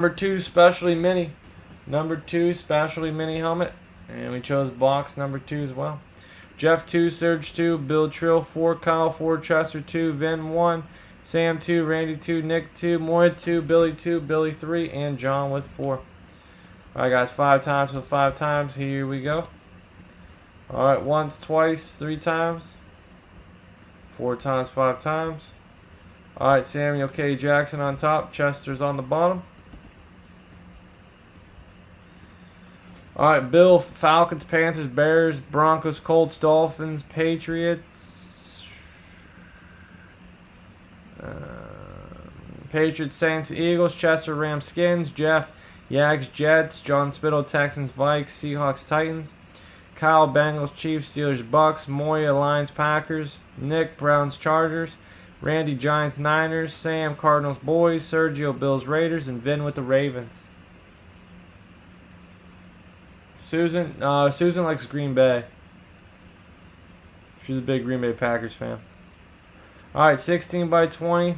Number 2 Specialty Mini. Number 2 Specialty Mini helmet. And we chose box number 2 as well. Jeff 2, Serge 2, Bill Trill 4, Kyle 4, Chester 2, Vin 1, Sam 2, Randy 2, Nick 2, Moya 2, Billy 2, Billy 3, and John with 4. Alright guys, 5 times for 5 times. Here we go. Alright, once, twice, 3 times. 4 times, 5 times. Alright, Samuel K. Jackson on top. Chester's on the bottom. Alright, Bill, Falcons, Panthers, Bears, Broncos, Colts, Dolphins, Patriots. Patriots, Saints, Eagles, Chester, Rams, Skins, Jeff, Yags, Jets, John Spittle, Texans, Vikes, Seahawks, Titans, Kyle, Bengals, Chiefs, Steelers, Bucks, Moya, Lions, Packers, Nick, Browns, Chargers, Randy, Giants, Niners, Sam, Cardinals, Boys, Sergio, Bills, Raiders, and Vin with the Ravens. Susan likes Green Bay. She's a big Green Bay Packers fan. Alright, 16 by 20.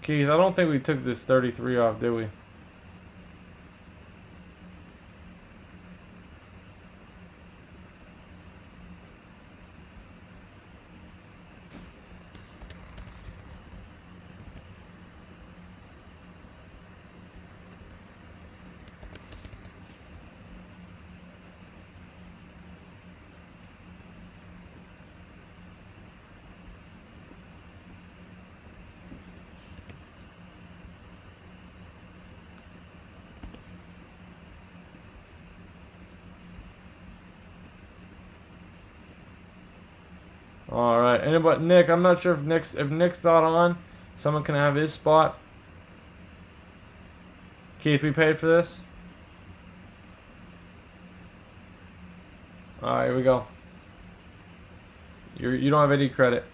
Keith, I don't think we took this 33 off, did we? All right. Anybody? Nick, I'm not sure if Nick's not on. Someone can have his spot. Keith, we paid for this. All right, here we go. You don't have any credit.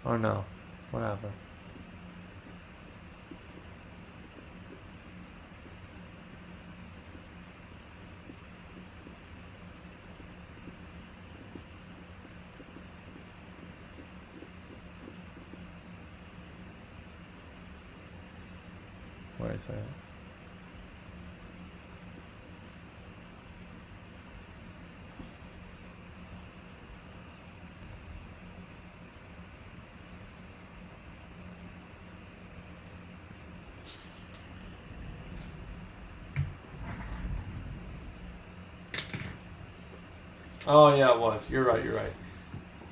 Oh no, what happened? Wait a second. Oh yeah, it was. You're right.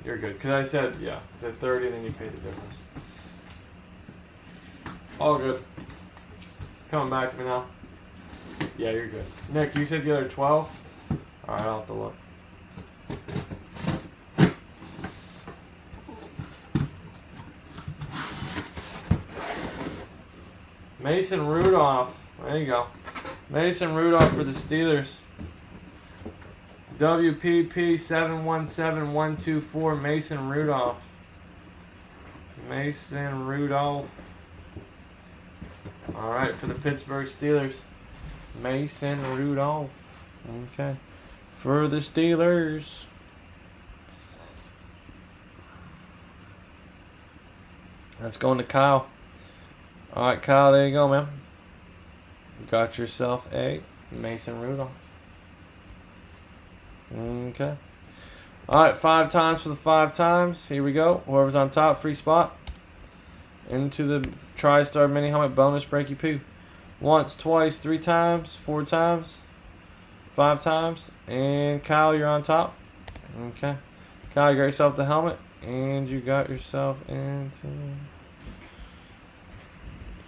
You're good. Cause I said 30, and then you paid the difference. All good. Coming back to me now. Yeah, you're good. Nick, you said the other 12? Alright, I'll have to look. Mason Rudolph. There you go. Mason Rudolph for the Steelers. WPP 717124. Mason Rudolph. Mason Rudolph. Alright, for the Pittsburgh Steelers. Mason Rudolph. Okay. For the Steelers. Let's go into Kyle. Alright, Kyle, there you go, man. Got yourself a Mason Rudolph. Okay. Alright, 5 times for the 5 times. Here we go. Whoever's on top, free spot. Into the TriStar Mini Helmet bonus breaky poo. Once, twice, 3 times, 4 times, 5 times. And Kyle, you're on top. Okay. Kyle, you got yourself the helmet. And you got yourself into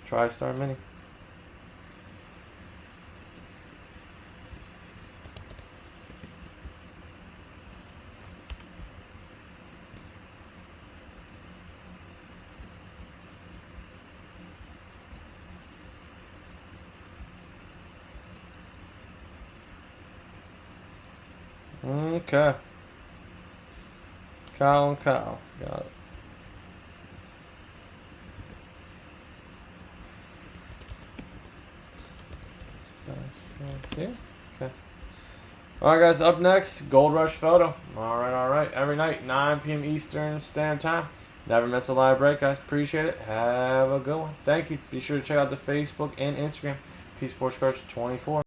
TriStar Mini. Okay. Kyle and Kyle. Got it. Okay. Okay. Alright, guys, up next, Gold Rush Photo. Alright. Every night, 9 p.m. Eastern Standard Time. Never miss a live break, guys. Appreciate it. Have a good one. Thank you. Be sure to check out the Facebook and Instagram. P Sports Cards 24.